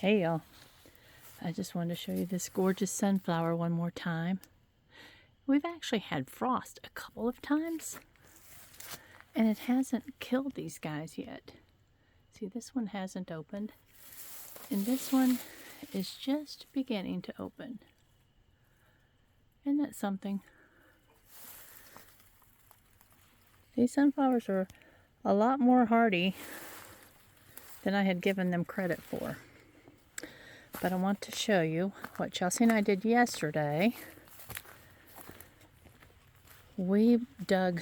Hey y'all, I just wanted to show you this gorgeous sunflower one more time. We've actually had frost a couple of times and it hasn't killed these guys yet. See, this one hasn't opened and this one is just beginning to open. Isn't that something? These sunflowers are a lot more hardy than I had given them credit for. But I want to show you what Chelsea and I did yesterday. We dug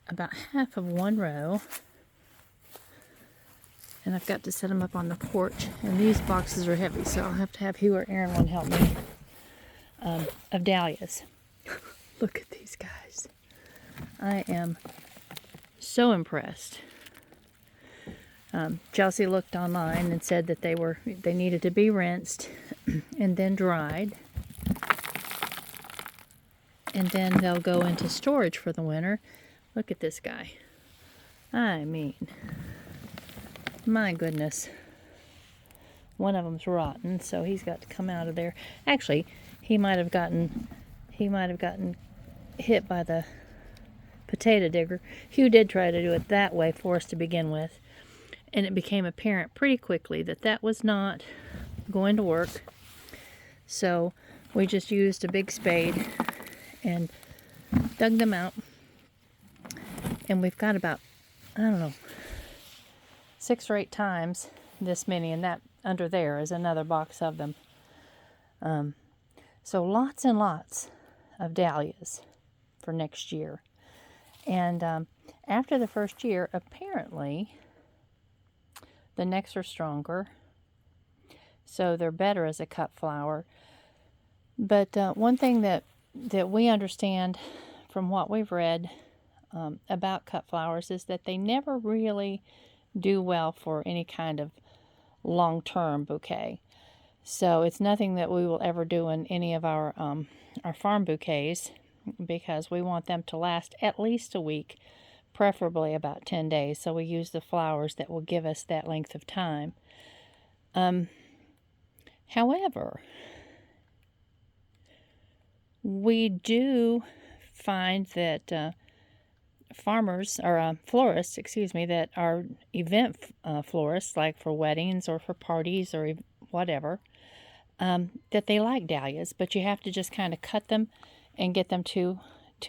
about half of one row, and I've got to set them up on the porch, and these boxes are heavy, so I'll have to have Hugh or Aaron one help me, of dahlias. Look at these guys. I am so impressed. Chelsea looked online and said that they needed to be rinsed and then dried, and then they'll go into storage for the winter. Look at this guy. I mean, my goodness. One of them's rotten, so he's got to come out of there. Actually, he might have gotten hit by the potato digger. Hugh did try to do it that way for us to begin with. And it became apparent pretty quickly that that was not going to work. So we just used a big spade and dug them out. And we've got about, I don't know, 6 or 8 times this many. And that under there is another box of them. So lots and lots of dahlias for next year. And after the first year, apparently the necks are stronger, so they're better as a cut flower. But one thing that we understand from what we've read about cut flowers is that they never really do well for any kind of long-term bouquet. So it's nothing that we will ever do in any of our farm bouquets, because we want them to last at least a week, preferably about 10 days. So we use the flowers that will give us that length of time. However, we do find that farmers, or florists, that are event florists, like for weddings or for parties or whatever, that they like dahlias, but you have to just kind of cut them and get them to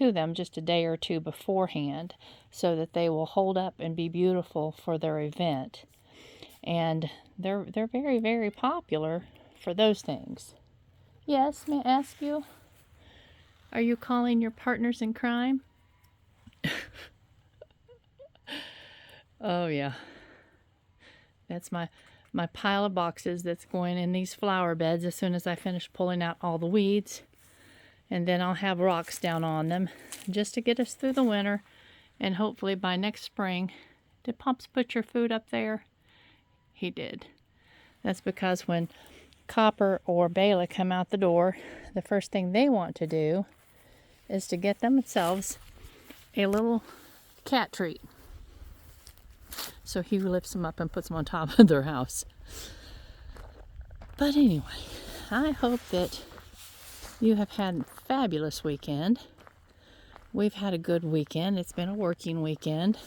them just a day or two beforehand, so that they will hold up and be beautiful for their event. And they're very, very popular for those things. Yes, may I ask you, are you calling your partners in crime? Oh yeah, that's my pile of boxes that's going in these flower beds as soon as I finish pulling out all the weeds. And then I'll have rocks down on them just to get us through the winter. And hopefully by next spring. Did Pops put your food up there? He did. That's because when Copper or Bela come out the door, the first thing they want to do is to get themselves a little cat treat. So he lifts them up and puts them on top of their house. But anyway, I hope that you have had a fabulous weekend. We've had a good weekend. It's been a working weekend,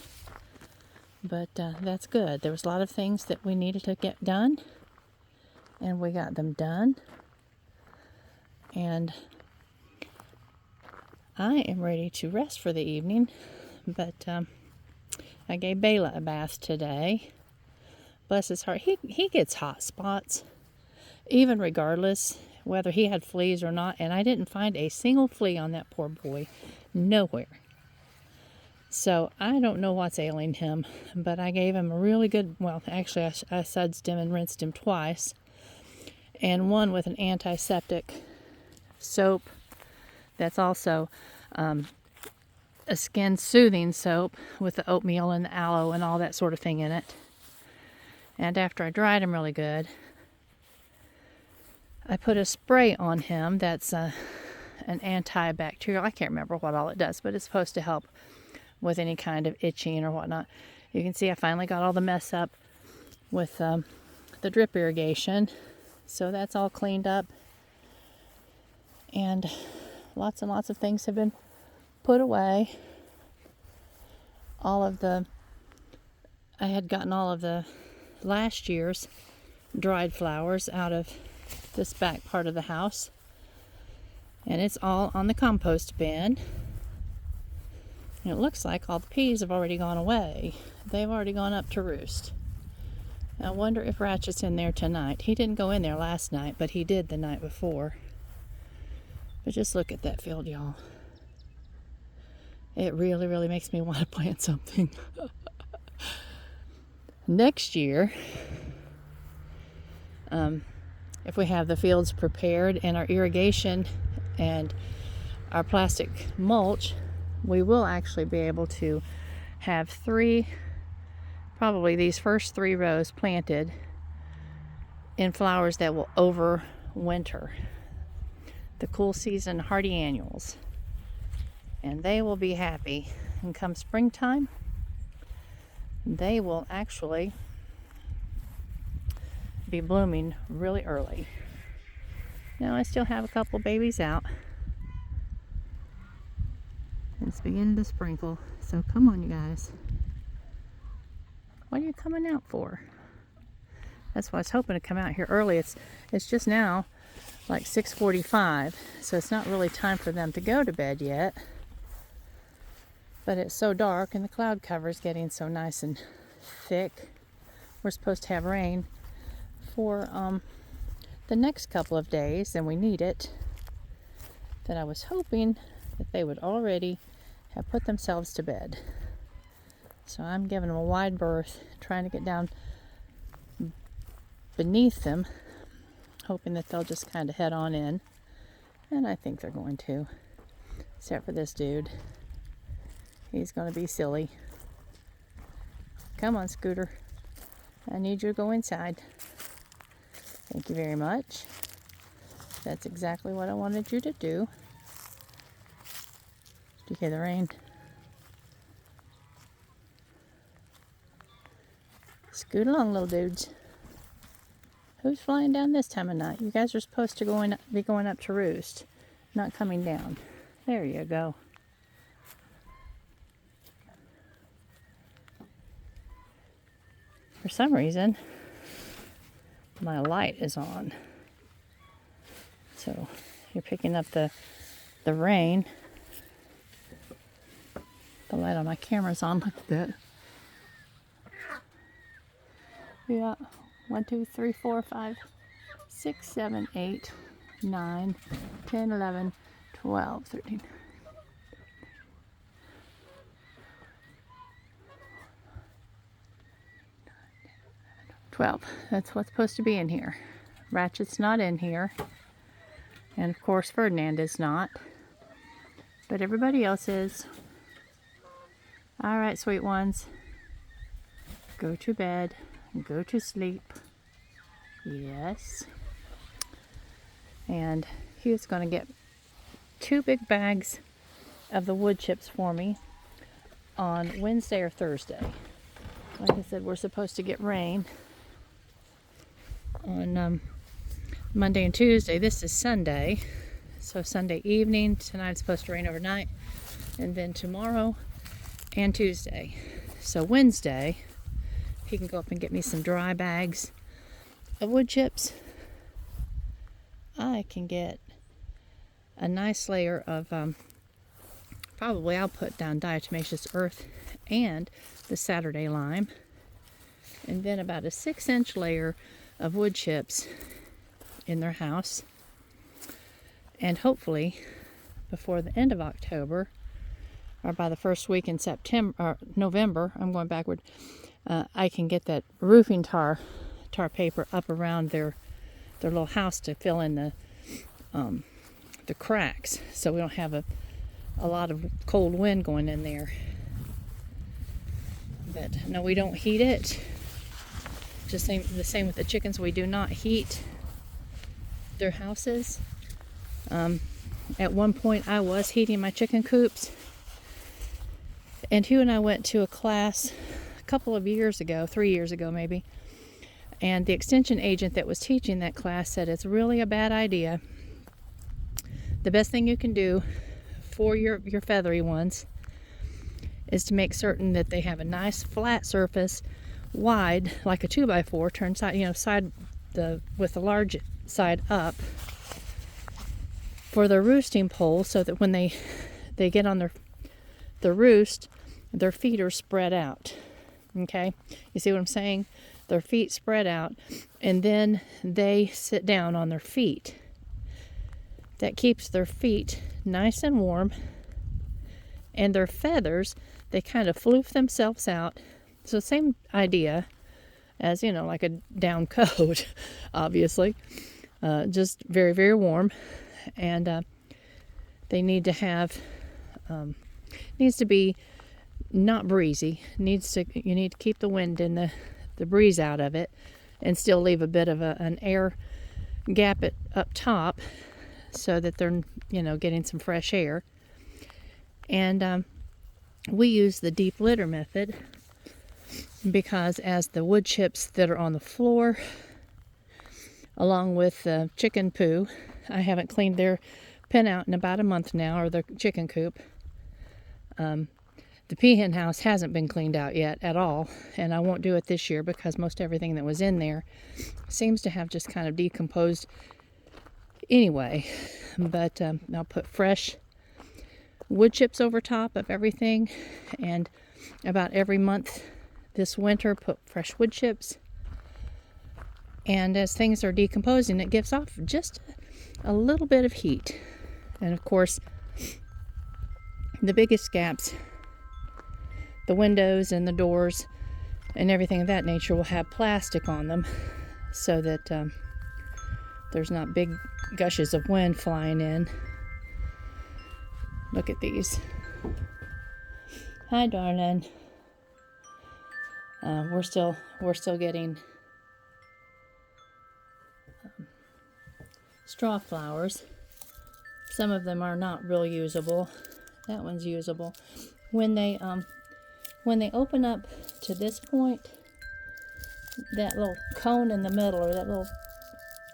but that's good. There was a lot of things that we needed to get done, and we got them done. And I am ready to rest for the evening, but I gave Bela a bath today. Bless his heart. He gets hot spots, even regardless whether he had fleas or not, and I didn't find a single flea on that poor boy. Nowhere. So I don't know what's ailing him, but I gave him a really good, well, actually I sudsed him and rinsed him twice, and one with an antiseptic soap that's also a skin soothing soap with the oatmeal and the aloe and all that sort of thing in it. And after I dried him really good, I put a spray on him that's an antibacterial. I can't remember what all it does, but it's supposed to help with any kind of itching or whatnot. You can see I finally got all the mess up with the drip irrigation. So that's all cleaned up. And lots and lots of things have been put away. I had gotten all of the last year's dried flowers out of this back part of the house. And it's all on the compost bin. And it looks like all the peas have already gone away. They've already gone up to roost. I wonder if Ratchet's in there tonight. He didn't go in there last night, but he did the night before. But just look at that field, y'all. It really, really makes me want to plant something. Next year, if we have the fields prepared and our irrigation and our plastic mulch, we will actually be able to have probably these first 3 rows planted in flowers that will overwinter. The cool season hardy annuals. And they will be happy. And come springtime, they will actually be blooming really early. Now I still have a couple babies out. It's beginning to sprinkle, so come on, you guys. What are you coming out for? That's why I was hoping to come out here early. It's just now like 6:45, so it's not really time for them to go to bed yet. But it's so dark and the cloud cover is getting so nice and thick. We're supposed to have rain for the next couple of days, and we need it. That I was hoping that they would already have put themselves to bed. So I'm giving them a wide berth, trying to get down beneath them, hoping that they'll just kind of head on in. And I think they're going to, except for this dude. He's going to be silly. Come on, Scooter. I need you to go inside. Thank you very much. That's exactly what I wanted you to do. Do you hear the rain? Scoot along, little dudes. Who's flying down this time of night? You guys are supposed to be going up to roost, not coming down. There you go. For some reason, my light is on. So you're picking up the rain. The light on my camera's on. Look at that. Yeah. 1, 2, 3, 4, 5, 6, 7, 8, 9, 10, 11, 12, 13. 12. That's what's supposed to be in here. Ratchet's not in here. And of course Ferdinand is not. But everybody else is. Alright, sweet ones. Go to bed. Go to sleep. Yes. And he was going to get 2 big bags of the wood chips for me on Wednesday or Thursday. Like I said, we're supposed to get rain on Monday and Tuesday. This is Sunday. So Sunday evening. Tonight's supposed to rain overnight. And then tomorrow and Tuesday. So Wednesday, he can go up and get me some dry bags of wood chips. I can get a nice layer of, probably I'll put down diatomaceous earth and the Saturday lime. And then about a 6-inch layer of wood chips in their house. And hopefully, before the end of October, or by the first week in September, or November, I'm going backward, I can get that roofing tar paper up around their little house to fill in the cracks, so we don't have a lot of cold wind going in there. But no, we don't heat it. Just the same with the chickens. We do not heat their houses. At one point, I was heating my chicken coops, and Hugh and I went to a class a couple of years ago, 3 years ago maybe, And the extension agent that was teaching that class said it's really a bad idea. The best thing you can do for your feathery ones is to make certain that they have a nice flat surface, wide, like a 2x4, turn side, with the large side up for their roosting pole, so that when they get on their roost, their feet are spread out. Okay, you see what I'm saying? Their feet spread out, and then they sit down on their feet. That keeps their feet nice and warm, and their feathers, they kind of floof themselves out. So same idea as, like a down coat, obviously. Just very, very warm. And they need to have, needs to be not breezy. You need to keep the wind and the breeze out of it, and still leave a bit of an air gap up top, so that they're, getting some fresh air. And we use the deep litter method because as the wood chips that are on the floor, along with the chicken poo, I haven't cleaned their pen out in about a month now, or their chicken coop. The peahen house hasn't been cleaned out yet at all, and I won't do it this year because most everything that was in there seems to have just kind of decomposed anyway. But I'll put fresh wood chips over top of everything, and about every month this winter put fresh wood chips. And as things are decomposing, it gives off just a little bit of heat. And of course, the biggest gaps, the windows and the doors and everything of that nature, will have plastic on them, so that there's not big gushes of wind flying in. Look at these. Hi, darling. We're still getting straw flowers. Some of them are not real usable. That one's usable. When they open up to this point, that little cone in the middle, or that little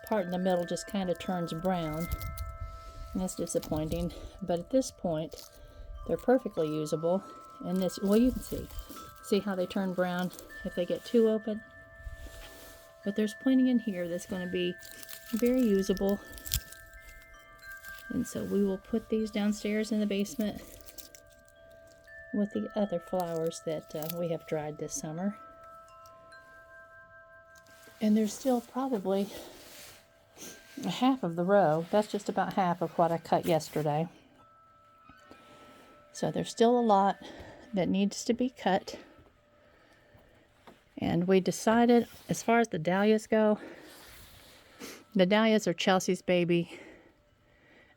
part in the middle, just kind of turns brown. And that's disappointing. But at this point, they're perfectly usable. And this, well, you can see how they turn brown if they get too open. But there's plenty in here that's going to be very usable. And so we will put these downstairs in the basement with the other flowers that we have dried this summer. And there's still probably half of the row. That's just about half of what I cut yesterday. So there's still a lot that needs to be cut. And we decided, as far as the dahlias go, the dahlias are Chelsea's babies,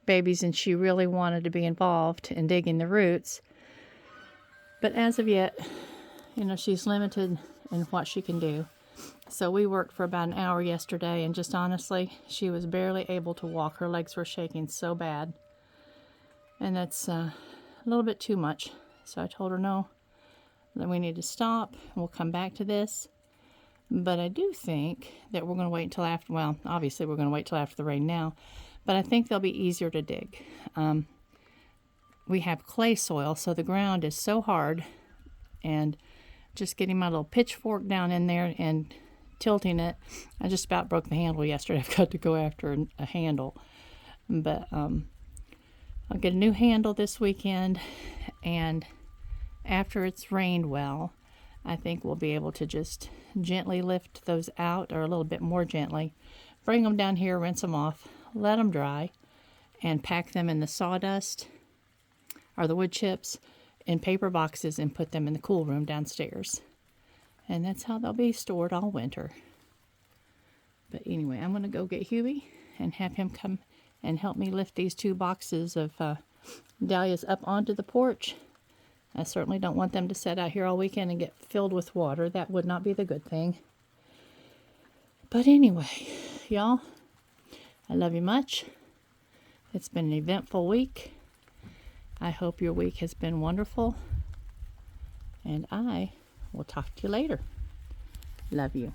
and she really wanted to be involved in digging the roots. But as of yet, she's limited in what she can do. So we worked for about an hour yesterday, and just honestly, she was barely able to walk. Her legs were shaking so bad. And that's a little bit too much. So I told her no, that we need to stop, and we'll come back to this. But I do think that we're going to wait until after, well, obviously we're going to wait till after the rain now, but I think they'll be easier to dig. We have clay soil, so the ground is so hard, and just getting my little pitchfork down in there and tilting it, I just about broke the handle yesterday. I've got to go after a handle. But I'll get a new handle this weekend, and after it's rained well, I think we'll be able to just gently lift those out, or a little bit more gently. Bring them down here, rinse them off, let them dry, and pack them in the sawdust or the wood chips in paper boxes and put them in the cool room downstairs. And that's how they'll be stored all winter. But anyway, I'm going to go get Huey and have him come and help me lift these 2 boxes of dahlias up onto the porch. I certainly don't want them to sit out here all weekend and get filled with water. That would not be the good thing. But anyway, y'all, I love you much. It's been an eventful week. I hope your week has been wonderful. And I will talk to you later. Love you.